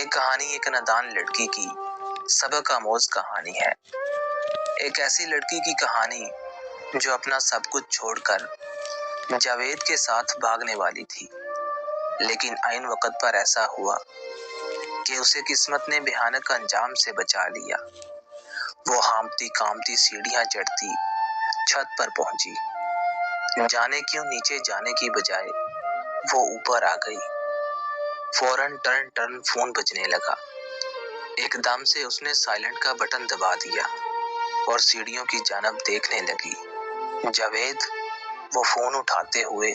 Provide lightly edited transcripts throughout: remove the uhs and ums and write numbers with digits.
یہ کہانی ایک نادان لڑکی کی سبق آموز کہانی ہے۔ ایک ایسی لڑکی کی کہانی جو اپنا سب کچھ چھوڑ کر جاوید کے ساتھ بھاگنے والی تھی، لیکن عین وقت پر ایسا ہوا کہ اسے قسمت نے بھیانک انجام سے بچا لیا۔ وہ ہامتی کامتی سیڑھیاں چڑھتی چھت پر پہنچی، جانے کیوں نیچے جانے کی بجائے وہ اوپر آ گئی۔ فوراً ٹرن ٹرن فون بجنے لگا۔ ایک دم سے اس نے سائلنٹ کا بٹن دبا دیا اور سیڑھیوں کی جانب دیکھنے لگی۔ جاوید، وہ فون اٹھاتے ہوئے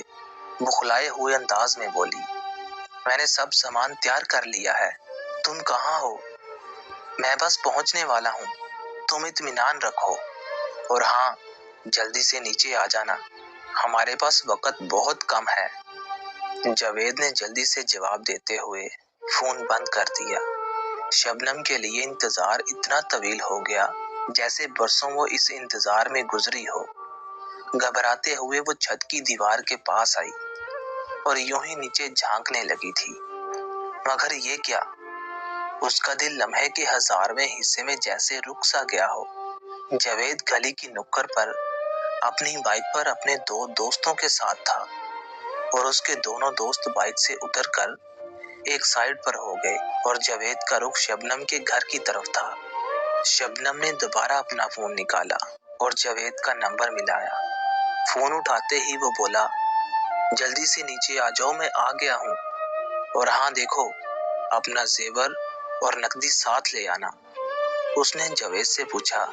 بخلائے ہوئے انداز میں بولی، میں نے سب سامان تیار کر لیا ہے، تم کہاں ہو؟ میں بس پہنچنے والا ہوں، تم اطمینان رکھو، اور ہاں، جلدی سے نیچے آ جانا، ہمارے پاس وقت بہت کم ہے۔ جاوید نے جلدی سے جواب دیتے ہوئے فون بند کر دیا۔ شبنم کے لیے انتظار اتنا طویل ہو گیا جیسے برسوں وہ اس انتظار میں گزری ہو۔ گھبراتے ہوئے وہ چھت کی دیوار کے پاس آئی اور یوں ہی نیچے جھانکنے لگی تھی، مگر یہ کیا؟ اس کا دل لمحے کے 1000ویں حصے میں جیسے رک سا گیا ہو۔ جاوید گلی کی نکڑ پر اپنی بائک پر اپنے 2 دوستوں کے ساتھ تھا، اور اس کے دونوں دوست بائک سے اتر کر ایک سائیڈ پر ہو گئے اور جاوید کا رخ شبنم کے گھر کی طرف تھا۔ شبنم نے دوبارہ اپنا فون نکالا اور جاوید کا نمبر ملایا۔ فون اٹھاتے ہی وہ بولا، جلدی سے نیچے آ جاؤ، میں آ گیا ہوں، اور ہاں دیکھو، اپنا زیور اور نقدی ساتھ لے آنا۔ اس نے جاوید سے پوچھا،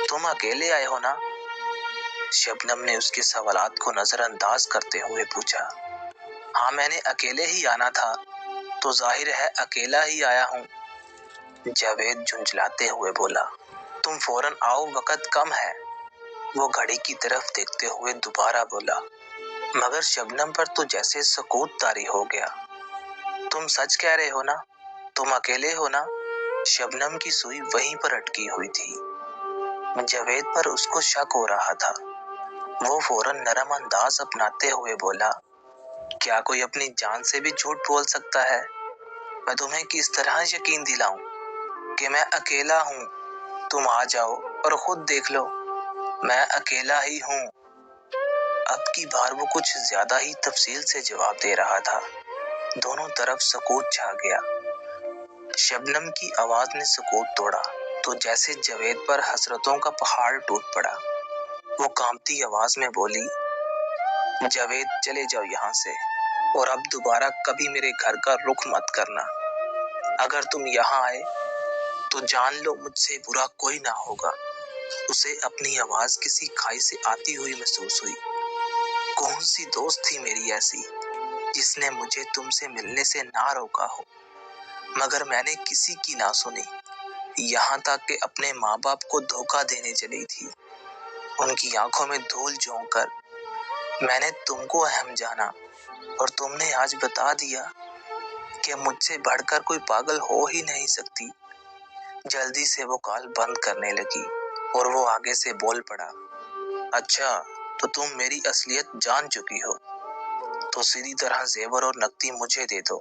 تم اکیلے آئے ہو نا؟ شبنم نے اس کے سوالات کو نظر انداز کرتے ہوئے پوچھا، ہاں میں نے اکیلے ہی آنا تھا، تو ظاہر ہے اکیلا ہی آیا ہوں۔ جاوید جھنجھلاتے ہوئے بولا، تم فوراً آؤ، وقت کم ہے۔ وہ گھڑی کی طرف دیکھتے ہوئے دوبارہ بولا، مگر شبنم پر تو جیسے سکوت طاری ہو گیا۔ تم سچ کہہ رہے ہو نا؟ تم اکیلے ہو نا؟ شبنم کی سوئی وہیں پر اٹکی ہوئی تھی۔ جاوید پر اس کو شک ہو رہا تھا۔ وہ فوراً نرم انداز اپناتے ہوئے بولا، کیا کوئی اپنی جان سے بھی جھوٹ بول سکتا ہے؟ میں تمہیں کس طرح یقین دلاؤں کہ میں اکیلا ہوں؟ تم آ جاؤ اور خود دیکھ لو، میں اکیلا ہی ہوں۔ اب کی بار وہ کچھ زیادہ ہی تفصیل سے جواب دے رہا تھا۔ دونوں طرف سکوت چھا گیا۔ شبنم کی آواز نے سکوت توڑا تو جیسے جاوید پر حسرتوں کا پہاڑ ٹوٹ پڑا۔ وہ کانپتی آواز میں بولی، جاوید چلے جاؤ یہاں سے، اور اب دوبارہ کبھی میرے گھر کا رخ مت کرنا۔ اگر تم یہاں آئے تو جان لو مجھ سے برا کوئی نہ ہوگا۔ اسے اپنی آواز کسی کھائی سے آتی ہوئی محسوس ہوئی۔ کون سی دوست تھی میری ایسی جس نے مجھے تم سے ملنے سے نہ روکا ہو؟ مگر میں نے کسی کی نہ سنی، یہاں تک کہ اپنے ماں باپ کو دھوکہ دینے چلی تھی۔ ان کی آنکھوں میں دھول جھونک کر میں نے تم کو اہم جانا، اور تم نے آج بتا دیا کہ مجھ سے بڑھ کر کوئی پاگل ہو ہی نہیں سکتی۔ جلدی سے وہ کال بند کرنے لگی اور وہ آگے سے بول پڑا، اچھا تو تم میری اصلیت جان چکی ہو، تو سیدھی طرح زیور اور نقدی مجھے دے دو،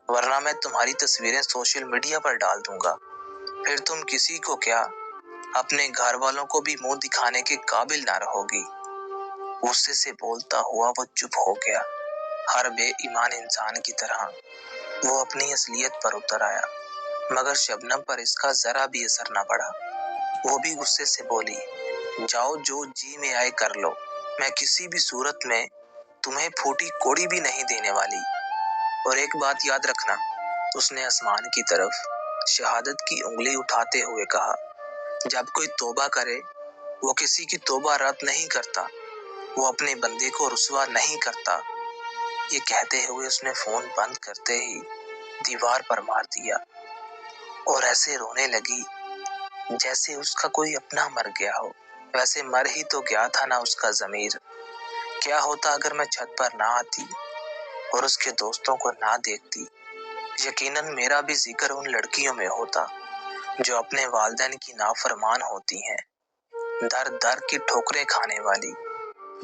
ورنہ میں تمہاری تصویریں سوشل میڈیا پر ڈال دوں گا۔ پھر تم کسی کو کیا، اپنے گھر والوں کو بھی منہ دکھانے کے قابل نہ رہو گی۔ غصے سے بولتا ہوا وہ چپ ہو گیا۔ ہر بے ایمان انسان کی طرح وہ اپنی اصلیت پر اتر آیا، مگر شبنم پر اس کا ذرا بھی اثر نہ پڑا۔ وہ بھی غصے سے بولی، جاؤ جو جی میں آئے کر لو، میں کسی بھی صورت میں تمہیں پھوٹی کوڑی بھی نہیں دینے والی۔ اور ایک بات یاد رکھنا، اس نے آسمان کی طرف شہادت کی انگلی اٹھاتے ہوئے کہا، جب کوئی توبہ کرے وہ کسی کی توبہ رد نہیں کرتا، وہ اپنے بندے کو رسوا نہیں کرتا۔ یہ کہتے ہوئے اس نے فون بند کرتے ہی دیوار پر مار دیا اور ایسے رونے لگی جیسے اس کا کوئی اپنا مر گیا ہو۔ ویسے مر ہی تو گیا تھا نا اس کا ضمیر۔ کیا ہوتا اگر میں چھت پر نہ آتی اور اس کے دوستوں کو نہ دیکھتی؟ یقیناً میرا بھی ذکر ان لڑکیوں میں ہوتا جو اپنے والدین کی نافرمان ہوتی ہیں، در در کی ٹھوکریں کھانے والی،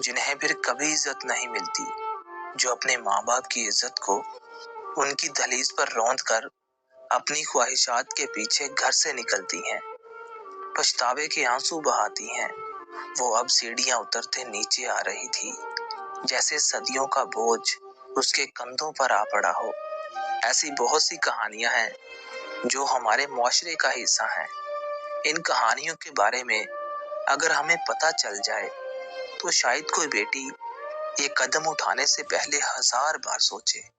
جنہیں پھر کبھی عزت نہیں ملتی، جو اپنے ماں باپ کی عزت کو ان کی دہلیز پر روند کر اپنی خواہشات کے پیچھے گھر سے نکلتی ہیں، پچھتاوے کے آنسو بہاتی ہیں۔ وہ اب سیڑھیاں اترتے نیچے آ رہی تھی، جیسے صدیوں کا بوجھ اس کے کندھوں پر آ پڑا ہو۔ ایسی بہت سی کہانیاں ہیں جو ہمارے معاشرے کا حصہ ہیں۔ ان کہانیوں کے بارے میں اگر ہمیں پتہ چل جائے تو شاید کوئی بیٹی یہ قدم اٹھانے سے پہلے 1000 بار سوچے۔